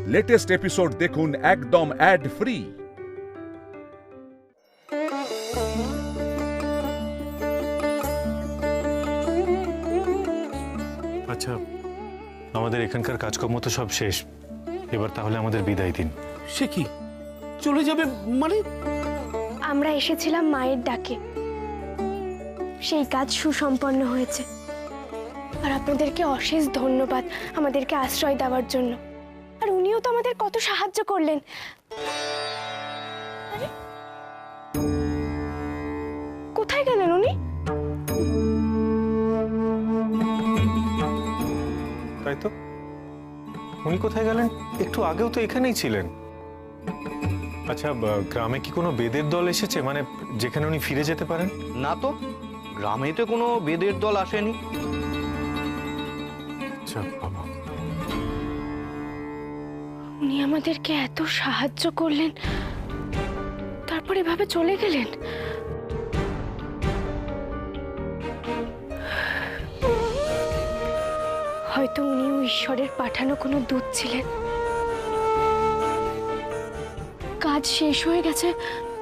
Latest episode দেখুন একদম add free. আচ্ছা, আমাদের এখানকার কাজকর্ম তো সব শেষ, এবার তাহলে আমাদের বিদায় দিন। সে কি চলে যাবে মানে? আমরা এসেছিলাম মায়ের ডাকে, সেই কাজ সুসম্পন্ন হয়েছে। আর আপনাদেরকে অশেষ ধন্যবাদ আমাদেরকে আশ্রয় দেওয়ার জন্য। আর উনিও তো আমাদের কত সাহায্য করলেন। আরে, কোথায় গেলেন উনি? তাই তো, উনি কোথায় গেলেন? একটু আগেও তো এখানেই ছিলেন। আচ্ছা, গ্রামে কি কোনো বেদের দল এসেছে, মানে যেখানে উনি ফিরে যেতে পারেন? না তো, গ্রামে তো কোনো বেদের দল আসেনি। আচ্ছা বাবা, উনি আমাদেরকে এত সাহায্য করলেন, তারপর এভাবে চলে গেলেন। হয়তো উনিও ঈশ্বরের পাঠানো কোনো দূত ছিলেন। কাজ শেষ হয়ে গেছে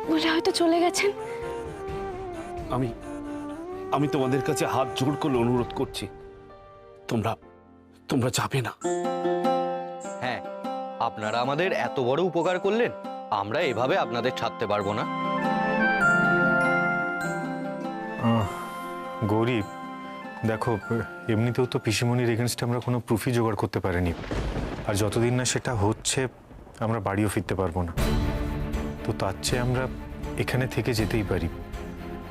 বলে হয়তো চলে গেছেন। আমি তোমাদের কাছে হাত জোড় করে অনুরোধ করছি, তোমরা যাবে না। হ্যাঁ, আপনারা আমাদের এত বড় উপকার করলেন, আমরা এভাবে আপনাদের ছাড়তে পারবো না। গৌরী, দেখো, এমনিতেও তো পিসিমণির এগেনস্টে আমরা কোনো প্রুফই জোগাড় করতে পারিনি। আর যতদিন না সেটা হচ্ছে, আমরা বাড়িও ফিরতে পারবো না। তো তার চেয়ে আমরা এখানে থেকে যেতেই পারি।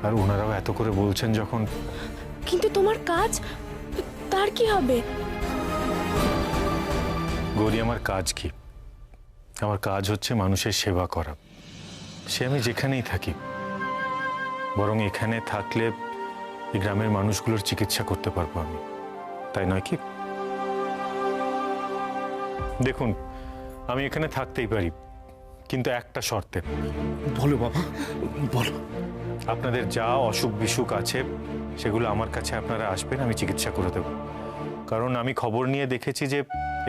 আর ওনারাও এত করে বলছেন যখন। কিন্তু তোমার কাজ, তার কি হবে? গৌরী, আমার কাজ কি? আমার কাজ হচ্ছে মানুষের সেবা করা। সে আমি যেখানেই থাকি, বরং এখানে থাকলে এই গ্রামের মানুষগুলোর চিকিৎসা করতে পারবো আমি, তাই নয় কি? দেখুন, আমি এখানে থাকতেই পারি, কিন্তু একটা শর্তে। বলো বাবা, বলো। আপনাদের যা অসুখ বিসুখ আছে সেগুলো আমার কাছে আপনারা আসবেন, আমি চিকিৎসা করে দেব। কারণ আমি খবর নিয়ে দেখেছি যে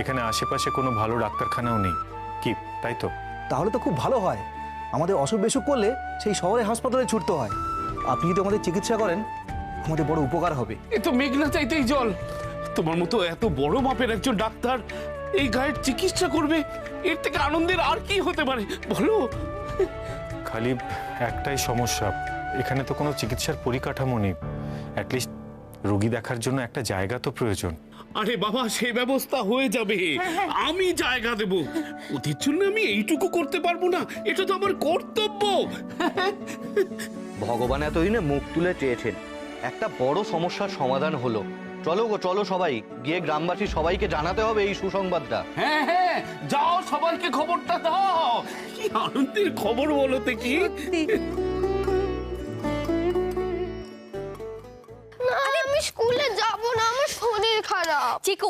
এখানে আশেপাশে কোনো ভালো ডাক্তারখানাও নেই। কি তাই তো? তাহলে তো খুব ভালো হয়। আমাদের অসুখ বিসুখ করলে সেই শহরে হাসপাতালে ছুটতে হয়। আপনি যদি আমাদের চিকিৎসা করেন, আমাদের বড় উপকার হবে। এ তো মেঘনা চাইতেই জল। তোমার মতো এত বড় মাপের একজন ডাক্তার এই গায়ের চিকিৎসা করবে, এর থেকে আনন্দের আর কি হতে পারে বলো? খালি একটাই সমস্যা, এখানে তো কোনো চিকিৎসার পরিকাঠামো নেই। অ্যাটলিস্ট রোগী দেখার জন্য একটা জায়গা তো প্রয়োজন। আরে বাবা, সেই ব্যবস্থা হয়ে যাবে, আমি জায়গা দেব। ওদের জন্য আমি এইটুকু করতে পারবো না? এটা তো আমার কর্তব্য। ভগবান এতদিনে মুখ তুলে চেয়েছেন, একটা বড় সমস্যার সমাধান হলো। চলো গো, চলো সবাই, গিয়ে গ্রামবাসী সবাইকে জানাতে হবে এই সুসংবাদটা। হ্যাঁ হ্যাঁ, যাও, সবাইকে খবরটা দাও। কি আনন্দের খবর বলো তো কি? আমি স্কুলে যাব না, আমার শরীর খারাপ। চিকু,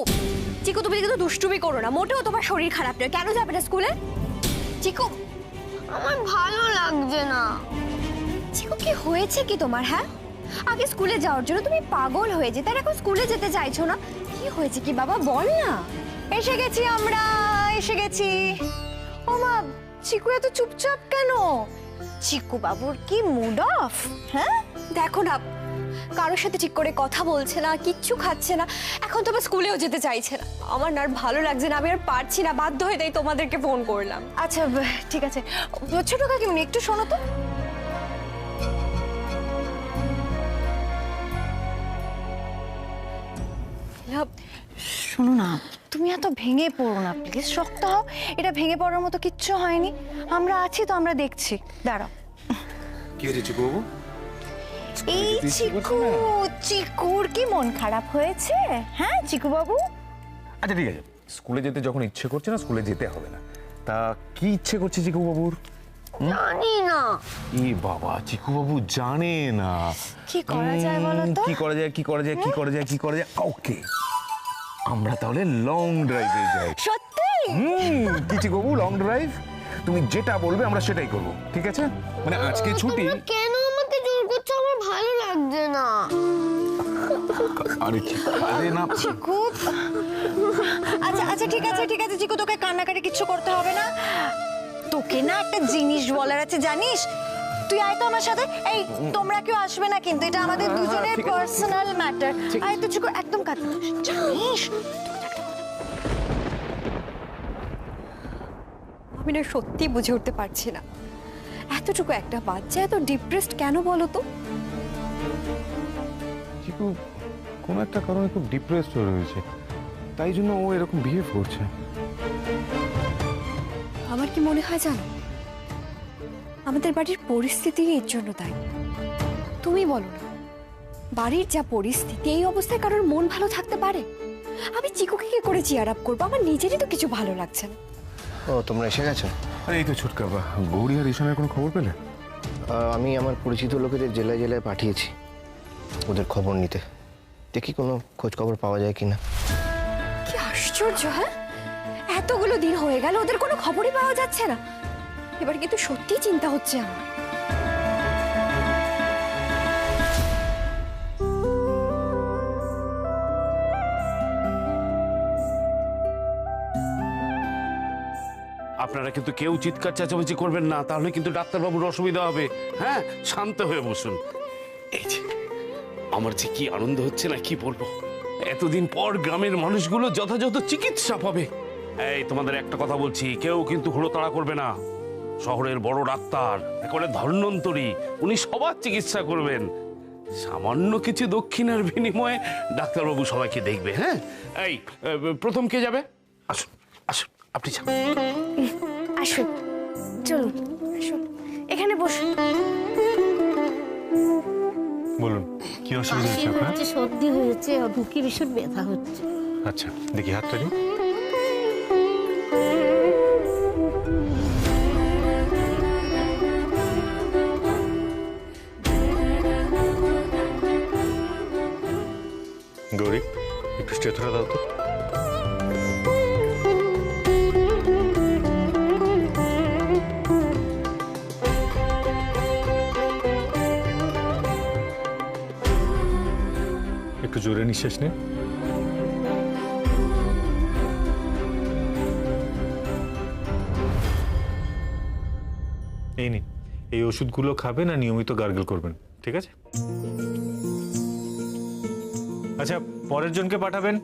চিকু তুমি কিন্তু দুষ্টুমি করো না, মোটেও তোমার শরীর খারাপ নয়। কেন যাবে না স্কুলে? চিকু, আমার ভালো লাগছে না। চিকু কি হয়েছে কি তোমার? হ্যাঁ, আগে স্কুলে যাওয়ার জন্য তুমি পাগল হয়ে যেতে, আর এখন স্কুলে যেতে চাইছো না। কি হয়েছে কি বাবা, বল না। এসে গেছি আমরা, এসে গেছি। ও মা, চিকু এত চুপচাপ কেন? চিকু বাবুর কি মুড অফ? হ্যাঁ, দেখো না, কারোর সাথে ঠিক করে কথা বলছে না, কিচ্ছু খাচ্ছে না, এখন তো আবার স্কুলেও যেতে চাইছে না। আমার না আর ভালো লাগছে না, আমি আর পারছি না, বাধ্য হয়ে তাই তোমাদেরকে ফোন করলাম। আচ্ছা ঠিক আছে, ছোট কাকিমনি একটু শোনো তো। শোনো না, তুমি এত ভেঙে পড়ো না প্লিজ, শক্ত হও। এটা ভেঙে পড়ার মতো কিচ্ছু হয়নি, আমরা আছি তো, আমরা দেখছি। দাঁড়াও। কি হয়েছে চিকু বাবু? এই চিকু, চিকুর কি মন খারাপ হয়েছে? হ্যাঁ চিকু বাবু? আচ্ছা ঠিক আছে, স্কুলে যেতে যখন ইচ্ছে করছে না, স্কুলে যেতে হবে না। তা কি ইচ্ছে করছে চিকু বাবুর? জানি না। ই বাবা, চিকু বাবু জানে না। কি করা যায় বলো তো? কি করা যায়, কি করা যায়, কি করা যায়, কি করা যায়? ওকে, আমরা তাহলে লং ড্রাইভে যাই। সত্যি? কি চিকু বাবু, লং ড্রাইভ? তুমি যেটা বলবে আমরা সেটাই করব, ঠিক আছে? মানে আজকে ছুটি। তোমরা কেন আমাকে জোর করছো? আমার ভালো লাগছে না। আরে আরে না চিকু আচ্ছা আচ্ছা ঠিক আছে চিকু, তোকে কান্নাকাটি কিচ্ছু করতে হবে না। তোকে না একটা জিনিস বলার আছে, জানিস? তুই আয় তো আমার সাথে। এই তোমরা কেউ আসবে না কিন্তু, এটা আমাদের দুজনের পার্সোনাল ম্যাটার। আয় তো চিকু, একদম কাঁদতে জানিস। আমি না সত্যি বুঝে উঠতে পারছি না, এতটুকু একটা বাচ্চা এত ডিপ্রেসড কেন বলো তো? চিকু কোনো একটা কারণে খুব ডিপ্রেসড হয়ে রয়েছে, তাই জন্য ও এরকম বিহেভ করছে। আমার কি মনে হয় জানো, আমাদের বাড়ির পরিস্থিতি এর জন্য তাই। তুমি বলো না, বাড়ির যা পরিস্থিতি, এই অবস্থায় কারোর মন ভালো থাকতে পারে? আমি চিকুকে কি করে চিয়ার আপ করবো? আমার নিজেরই তো কিছু ভালো লাগছে না। ও তোমরা এসে গেছো? আরে এই তো ছুটকা, বা গৌরী আর ঈশানের কোনো খবর পেলে? আমি আমার পরিচিত লোকেদের জেলায় জেলায় পাঠিয়েছি ওদের খবর নিতে, দেখি কোনো খোঁজ খবর পাওয়া যায় কিনা। কি আশ্চর্য! হ্যাঁ, এতগুলো দিন হয়ে গেল ওদের কোনো খবরই পাওয়া যাচ্ছে না। এবার কিন্তু সত্যি চিন্তা হচ্ছে আমার। আপনারা কিন্তু কেউ চিৎকার চেঁচামেচি করবেন না, তাহলে কিন্তু ডাক্তারবাবুর অসুবিধা হবে। হ্যাঁ, শান্ত হয়ে বসুন। এই যে আমার যে কি আনন্দ হচ্ছে না, কি বলবো। এতদিন পর গ্রামের মানুষগুলো যথাযথ চিকিৎসা পাবে। এই তোমাদের একটা কথা বলছি, কেউ কিন্তু হুড়োতাড়া করবে না। শহরের বড় ডাক্তার, একেবারে ধন্বন্তরী, উনি সবার চিকিৎসা করবেন। সামান্য কিছু দক্ষিণার বিনিময়ে ডাক্তারবাবু সবাইকে দেখবে। হ্যাঁ, এই প্রথম কে যাবে? আসুন আসুন, আপনি যান। আসুন, চলুন, আসুন, এখানে বসুন। বলুন, কি অসুবিধা হচ্ছে আপনার? সর্দি হয়েছে, বুকে ভীষণ ব্যথা হচ্ছে। আচ্ছা, দেখি হাতটা দিন। গৌরী, একটু স্টেথোটা দাও তো। একটু জোরে নিঃশ্বাস নিন। এই নিন, এই ওষুধগুলো খাবেন আর নিয়মিত গার্গল করবেন, ঠিক আছে? আচ্ছা, পরের জনকে পাঠাবেন।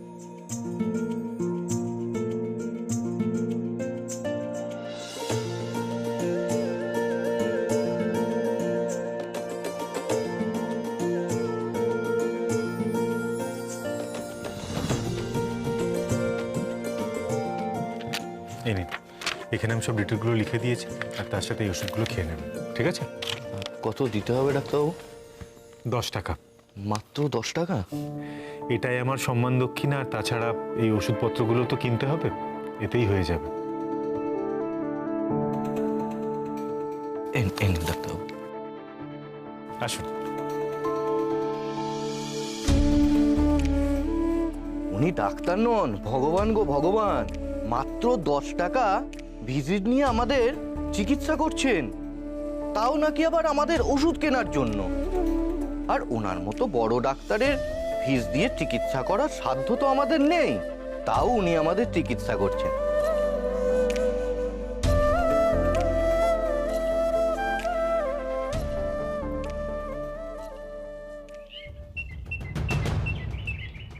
এই নিন, এখানে আমি সব ডিটেলগুলো লিখে দিয়েছি, আর তার সাথে এই ওষুধগুলো খেয়ে নেবেন, ঠিক আছে? কত দিতে হবে ডাক্তারবাবু? 10 টাকা। মাত্র 10 টাকা? এটাই আমার সম্মান দক্ষিণা, আর তাছাড়া এই ওষুধপত্রগুলো তো কিনতে হবে, এতেই হয়ে যাবে। ডাক্তারবাবু আসুন। উনি ডাক্তার নন, ভগবান গো ভগবান। মাত্র 10 টাকা ভিজিট নিয়ে আমাদের চিকিৎসা করছেন, তাও নাকি আবার আমাদের ওষুধ কেনার জন্য। আর ওনার মতো বড় ডাক্তারের ফিস দিয়ে চিকিৎসা করার সাধ্য তো আমাদের নেই, তাও উনি আমাদের চিকিৎসা করছেন।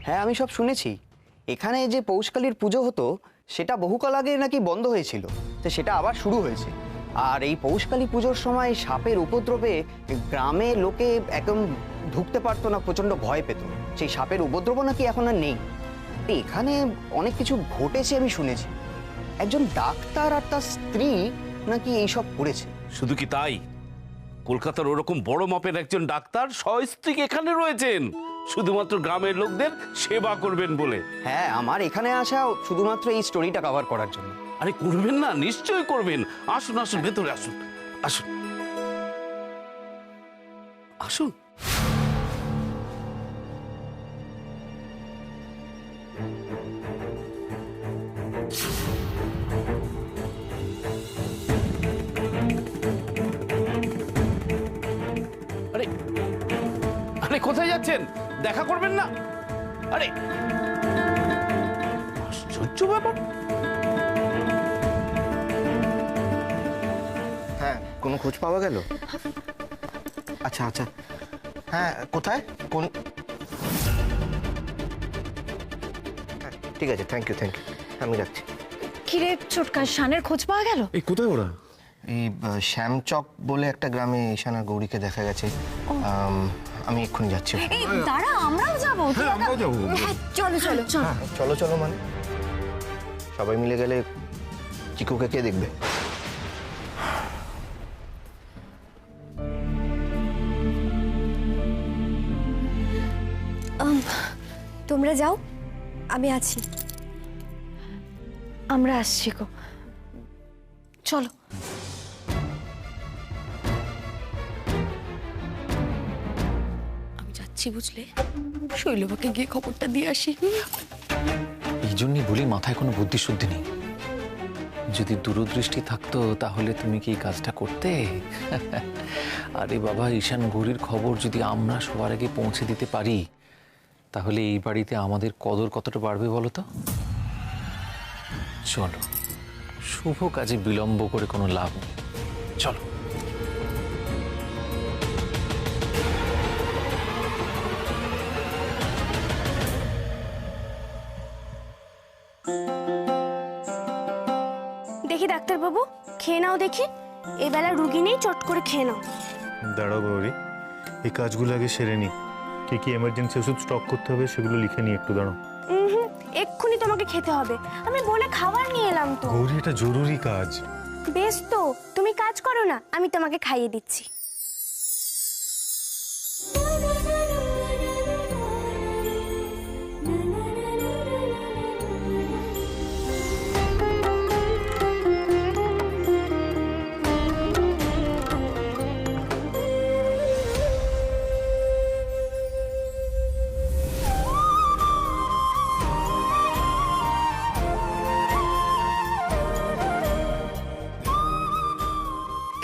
হ্যাঁ, আমি সব শুনেছি। এখানে যে পৌষকালীর পুজো হতো সেটা বহুকাল আগে নাকি বন্ধ হয়েছিল, তো সেটা আবার শুরু হয়েছে। আর এই পৌষকালী পুজোর সময় সাপের উপদ্রবে গ্রামে লোকে একদম ঢুকতে পারতো না, প্রচণ্ড ভয় পেত। সেই সাপের উপদ্রব নাকি এখন আর নেই। এখানে অনেক কিছু ঘটেছে আমি শুনেছি। একজন ডাক্তার আর তার স্ত্রী নাকি এইসব করেছে। শুধু কি তাই, কলকাতার ওরকম বড় মাপের একজন ডাক্তার সস্ত্রীক এখানে রয়েছেন, শুধুমাত্র গ্রামের লোকদের সেবা করবেন বলে। হ্যাঁ, আমার এখানে আসা শুধুমাত্র এই স্টোরিটা কভার করার জন্য। আরে করবেন না, নিশ্চয়ই করবেন। আসুন আসুন, ভেতরে আসুন, আসুন আসুন। আরে আরে কোথায় যাচ্ছেন? দেখা করবেন না? আরে আশ্চর্য ব্যাপার। হ্যাঁ, কোনো খোঁজ পাওয়া গেল? আচ্ছা আচ্ছা, হ্যাঁ কোথায় কোন? হ্যাঁ, ঠিক আছে, থ্যাংক ইউ আমি যাচ্ছি। কিরে ছোটকা, শানের খোঁজ পাওয়া গেল? এই কোথায় ওরা? এই শ্যামচক বলে একটা গ্রামে ঈশান আর গৌরীকে দেখা গেছে। আমি এক্ষুনি যাচ্ছি। এই দাঁড়া, আমরাও যাবো। আমরাও যাবো। হ্যাঁ, চলো চলো চলো। চলো চলো মানে সবাই মিলে গেলে চিকুকে কে দেখবে? তোমরা যাও, আমি আছি। আমরা আসছি গো। চলো। আমি যাচ্ছি বুঝলে, শৈলবাকে গিয়ে খবরটা দিয়ে আসি। এই জন্যই বলি মাথায় কোনো বুদ্ধি শুদ্ধি নেই। যদি দূরদৃষ্টি থাকতো তাহলে তুমি কি এই কাজটা করতে? আরে বাবা, ঈশান গৌরীর খবর যদি আমরা সবার আগে পৌঁছে দিতে পারি তাহলে এই বাড়িতে আমাদের কদর কতটা বাড়বে বলো তো। চলো, শুভ কাজে বিলম্ব করে কোনো লাভ নেই, চলো। দেখি ডাক্তারবাবু, খেয়ে নাও দেখি। এবেলা রুগী নেই, চট করে খেয়ে নাও। দাঁড়াও গৌরী, এই কাজগুলো আগে সেরে নি। কি কি এমার্জেন্সি ওষুধ স্টক করতে হবে সেগুলো লিখে নি, একটু দাঁড়াও। এক্ষুনি তোমাকে খেতে হবে। আমি বলে খাবার নিয়ে এলাম তো। গৌরী, এটা জরুরি কাজ। বেশ তো, তুমি কাজ করো না, আমি তোমাকে খাইয়ে দিচ্ছি।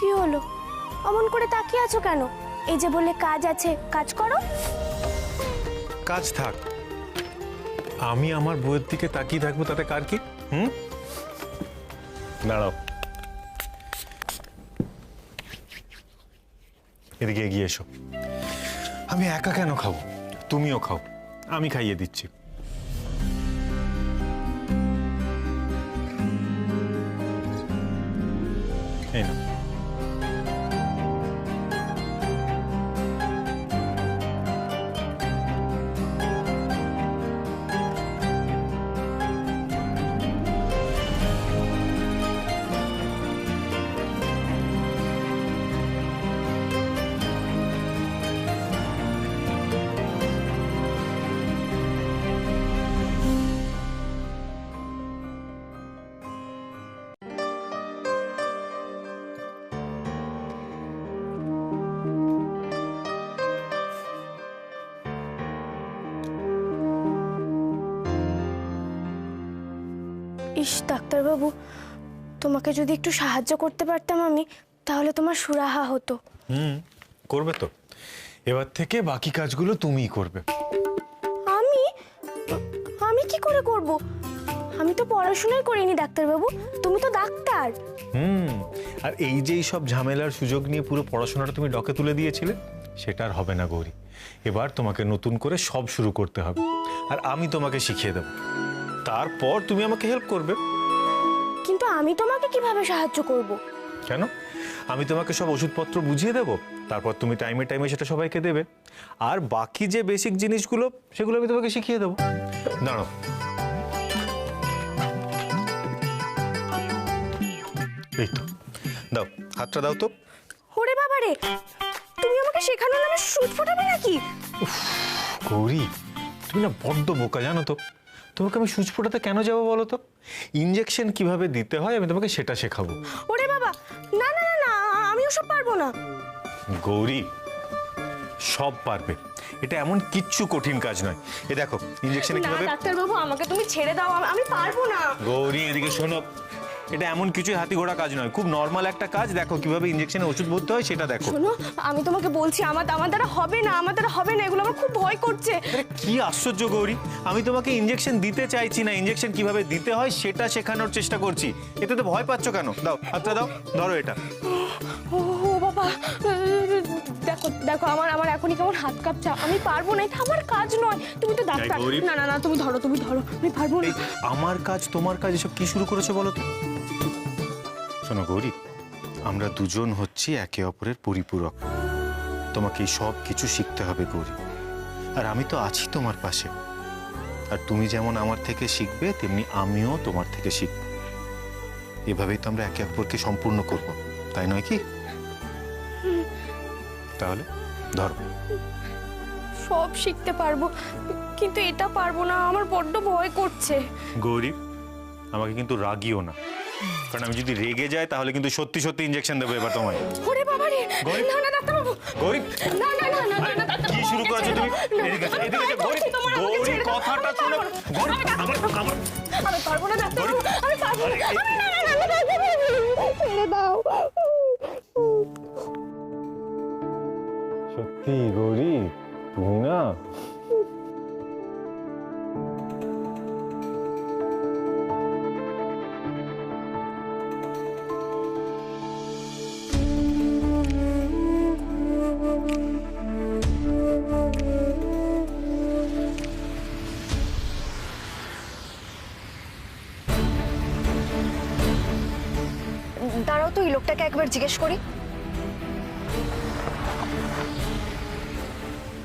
কি হলো, অমন করে তাকিয়ে আছো কেন? এই যে বলে কাজ আছে, কাজ করো। কাজ থাক, আমি আমার বউয়ের দিকে তাকিয়ে থাকবো, তাতে কার কি? দাঁড়াও, এদিকে এগিয়ে এসো। আমি একা কেন খাবো? তুমিও খাও, আমি খাইয়ে দিচ্ছি। এই না, ইস ডাক্তারবাবু, তোমাকে যদি একটু সাহায্য করতে পারতাম আমি, তাহলে তোমার সুরাহা হতো। করবে তো। এবার থেকে বাকি কাজগুলো তুমিই করবে। আমি আমি কি করে করব? আমি তো পড়াশোনাই করিনি ডাক্তারবাবু, তুমি তো ডাক্তার। আর এই যে সব ঝামেলার সুযোগ নিয়ে পুরো পড়াশোনাটা তুমি ডকে তুলে দিয়েছিলে, সেটা আর হবে না গৌরী। এবার তোমাকে নতুন করে সব শুরু করতে হবে, আর আমি তোমাকে শিখিয়ে দেব। তারপর তুমি আমাকে হেল্প করবে। কিন্তু আমি তোমাকে কিভাবে সাহায্য করব? কেন? আমি তোমাকে সব ওষুধপত্র বুঝিয়ে দেব, তারপর তুমি টাইমে টাইমে সেটা সবাইকে দেবে। আর বাকি যে বেসিক জিনিসগুলো, সেগুলো আমি তোমাকে শিখিয়ে দেবো। দাঁড়াও, এই তো, দাও হাতটা দাও তো। ওরে বাবারে, তুমি আমাকে শেখানো নামে সুচ ফোটাবে নাকি? গৌরী, তুমি না বড্ড বোকা, জানো তো। তোমাকে আমি সুচ ফোটাতে কেন যাবো বলো তো? ইনজেকশন কিভাবে দিতে হয় আমি তোমাকে সেটা শেখাবো। ওরে বাবা, না না না না, আমি ওসব পারবো না। গৌরী, সব পারবে, এটা এমন কিচ্ছু কঠিন কাজ নয়। এ দেখো ইনজেকশনে কিভাবে। ডাক্তারবাবু, আমাকে তুমি ছেড়ে দাও, আমি পারবো না। গৌরী, এদিকে শোনো, এটা এমন কিছু হাতি ঘোড়া কাজ নয়, খুব নর্মাল একটা কাজ। দেখো কিভাবে ইঞ্জেকশনে ওষুধ ভরতে হয় সেটা দেখো। শোনো, আমি তোমাকে বলছি আমার দ্বারা হবে না, আমার দ্বারা হবে না, এগুলো আমার খুব ভয় করছে। আরে কি আশ্চর্য গৌরী, আমি তোমাকে ইঞ্জেকশন দিতে চাইছি না, ইঞ্জেকশন কিভাবে দিতে হয় সেটা শেখানোর চেষ্টা করছি। এতে তো ভয় পাচ্ছ কেন? দাও হাতটা দাও, ধরো এটা। ও বাবা, দেখো দেখো আমার এখনই কেমন হাত কাঁপছে, আমি পারবো না, এটা আমার কাজ নয়। তুমি তো ডাক্তার। না না না, তুমি ধরো, আমি পারবো না। আমার কাজ তোমার কাজ এসব কি শুরু করেছো বলো তো? শোনো গৌরী, আমরা দুজন হচ্ছি একে অপরের পরিপূরক। তোমাকে সব কিছু শিখতে হবে গৌরী, আর আমি তো আছি তোমার পাশে। আর তুমি যেমন আমার থেকে শিখবে, তেমনি আমিও তোমার থেকে শিখব। এভাবেই তো আমরা একে অপরকে সম্পূর্ণ করব, তাই নয় কি? তাহলে ধরো। সব শিখতে পারবো, কিন্তু এটা পারবো না, আমার বড্ড ভয় করছে। গৌরী, আমাকে কিন্তু রাগিও না, কারণ আমি যদি রেগে যাই তাহলে কিন্তু সত্যি সত্যি ইনজেকশন দেবো এবার তোমায়। ওরে বাবা রে, গৌরী, না না ডাক্তার বাবু, গৌরী, না না না না না ডাক্তার, কি শুরু করেছো তুমি? এদিকে এসো, এদিকে এসো, গৌরী, গৌরী কথাটা শোনো। গৌরী, আমি পারবো না ডাক্তার বাবু, আমি পারবো না, না না না ডাক্তার বাবু, ছেড়ে দাও। সত্যি গৌরী, তুমি না দাঁড়াও তো, এই লোকটাকে একবার জিজ্ঞেস করি।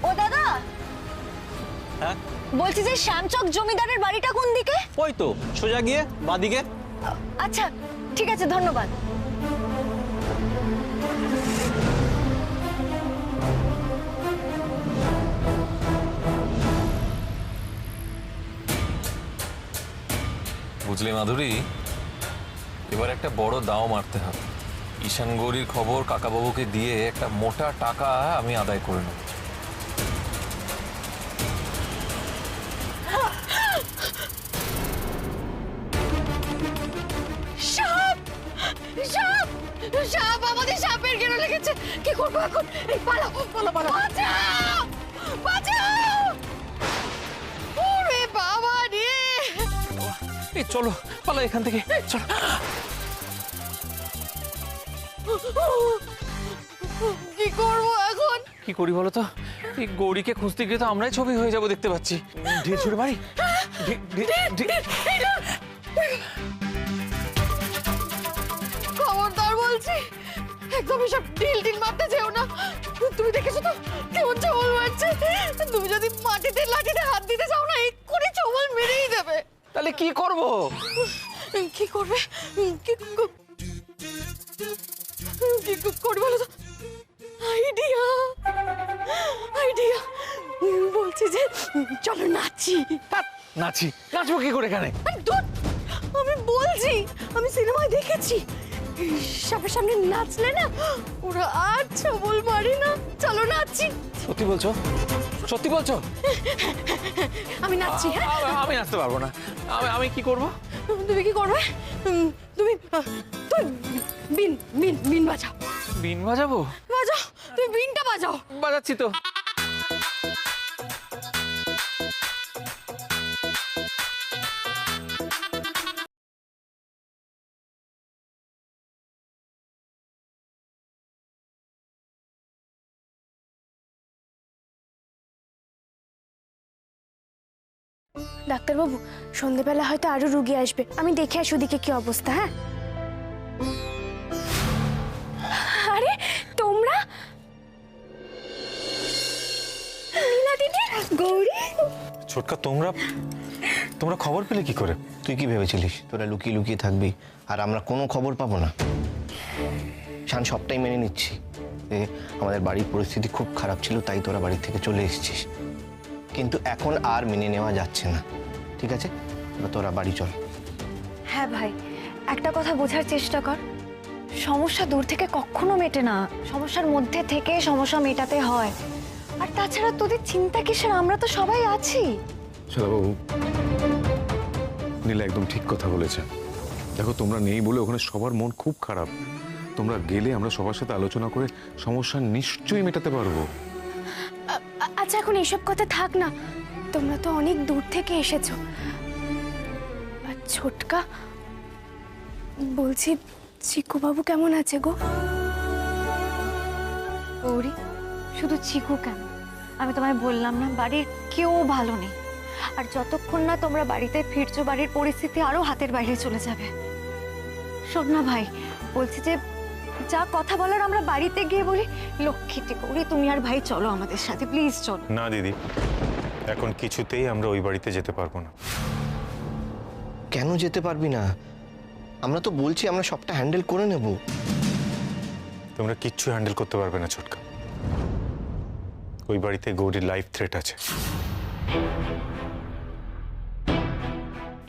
ও দাদা, হ্যাঁ বলছি যে শ্যামচক জমিদারের বাড়িটা কোন দিকে? ওই তো সোজা গিয়ে বাদিকে। আচ্ছা ঠিক আছে, ধন্যবাদ। বুঝলি মাধুরী, এবার একটা বড় দাও মারতে হবে। ঈশান গৌরীর খবর কাকাবাবুকে দিয়ে একটা মোটা টাকা আমি আদায় করে নেব। সাপ, সাপ, সাপ, আমাদের সাপের গেরো লেগেছে, কি করবো এখন? এই পালাও, পালাও, পালাও, বাঁচাও, বাঁচাও। ওরে বাবা রে, এই চলো পালা এখান থেকে, চলো। কি করবো এখন? কি করি বলো তো? এই গৌরীকে খুঁজতে গিয়ে তো আমরাই ছবি হয়ে যাবো দেখতে পাচ্ছি। ঢিল ছুড়ে মারি। খবরদার বলছি, একদম এসব ঢিল ঢিল মারতে যেও না। তুমি দেখেছো তো কেমন ছবল মারছে? তুমি যদি মাটিতে লাঠিতে হাত দিতে চাও না, এক্ষুনি ছবল মেরেই দেবে। তাহলে কি করব? কি করবে? কি করবে বলো তো? Idea, idea. বলছি যে চলো নাচি। নাচি? নাচবো কি করে এখানে? আমি বলছি, আমি সিনেমায় দেখেছি সাপের সামনে নাচলে না ওরা আর ছবল মারে না। চলো নাচি। সত্যি বলছো? সত্যি বলছো? আমি নাচছি। হ্যাঁ, আমি নাচতে পারবো না। আমি কি করব? তুমি কি করবে? তুমি বিন বিন বিন বাজাও। বিন বাজাবো? বাজাও, তুমি বিনটা বাজাও। বাজাচ্ছি তো। ডাক্তারবাবু, সন্ধেবেলা হয়তো আরো রুগী আসবে, আমি দেখে আসি ওদিকে কি অবস্থা। হ্যাঁ। আরে তোমরা? নীলা দিদি, গৌরী। ছোটকা, তোমরা খবর পেলে কি করে? তুই কি ভেবেছিলিস তোরা লুকিয়ে লুকিয়ে থাকবি আর আমরা কোনো খবর পাবো না? শান সবটাই মেনে নিচ্ছি যে আমাদের বাড়ির পরিস্থিতি খুব খারাপ ছিল, তাই তোরা বাড়ি থেকে চলে এসেছিস, কিন্তু এখন আর মেনে নেওয়া যাচ্ছে না। ঠিক আছে, তোরা বাড়ি চল। হ্যাঁ ভাই, একটা কথা বোঝার চেষ্টা কর, সমস্যা দূর থেকে কখনো মেটে না, সমস্যার মধ্যে থেকে সমস্যা মেটাতে হয়। আর তাছাড়া তোদের চিন্তা কিসের, আমরা তো সবাই আছি। শালাবাবু, নীলা একদম ঠিক কথা বলেছে। দেখো তোমরা নেই বলে ওখানে সবার মন খুব খারাপ। তোমরা গেলে আমরা সবার সাথে আলোচনা করে সমস্যা নিশ্চয়ই মেটাতে পারবো। আচ্ছা এখন এসব কথা থাক না, তোমরা তো অনেক দূর থেকে এসেছো। আর ছোটকা, বলছি চিকু বাবু কেমন আছে গো? গৌরী, শুধু চিকু কেন, আমি তোমায় বললাম না বাড়ির কেউ ভালো নেই। আর যতক্ষণ না তোমরা বাড়িতে ফিরছো বাড়ির পরিস্থিতি আরো হাতের বাইরে চলে যাবে। শোন না ভাই, বলছি যে যা কথা বলার আমরা বাড়িতে গিয়ে বলি। লক্ষ্মীটি গৌরী, তুমি আর ভাই চলো আমাদের সাথে, প্লিজ চলো। না দিদি, এখন কিছুতেই আমরা ওই বাড়িতে যেতে পারবো না। কেন যেতে পারবি না? আমরা তো বলছি আমরা সবটা হ্যান্ডেল করে নেব। তোমরা কিচ্ছু হ্যান্ডেল করতে পারবে না ছোটকা। ওই বাড়িতে গৌরীর লাইফ থ্রেট আছে।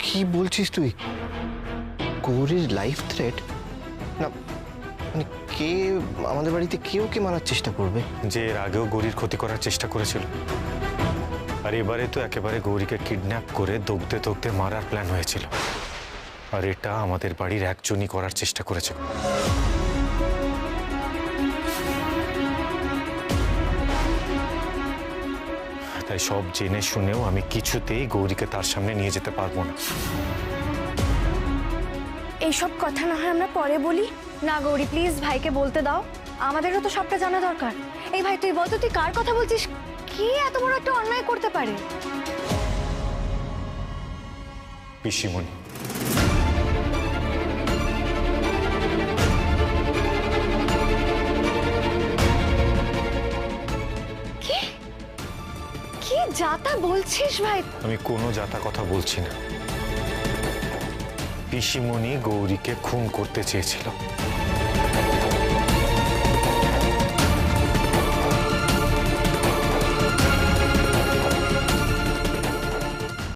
কি বলছিস তুই? গৌরীর লাইফ থ্রেট? না মানে কে আমাদের বাড়িতে ওকে মারার চেষ্টা করবে? যে এর আগেও গৌরীর ক্ষতি করার চেষ্টা করেছিল, আর এবারে তো একেবারে গৌরীকে কিডন্যাপ করে দগ্ধে দগ্ধে মারার প্ল্যান হয়েছিল। আর এটা আমাদের বাড়ির একজনই করার চেষ্টা করেছে। তাই সব জেনে শুনেও আমি কিছুতেই গৌরীকে তার সামনে নিয়ে যেতে পারবো না। এইসব কথা না হয় আমরা পরে বলি। না গৌরী, প্লিজ ভাইকে বলতে দাও, আমাদেরও তো সবটা জানা দরকার। এই ভাই তুই বলতো তুই কার কথা বলছিস? কি এত বড় একটা অন্যায় করতে পারে? পিসিমণি। কি কি যাতা বলছিস ভাই? আমি কোনো যাতা কথা বলছি না। পিসিমণি গৌরীকে খুন করতে চেয়েছিল।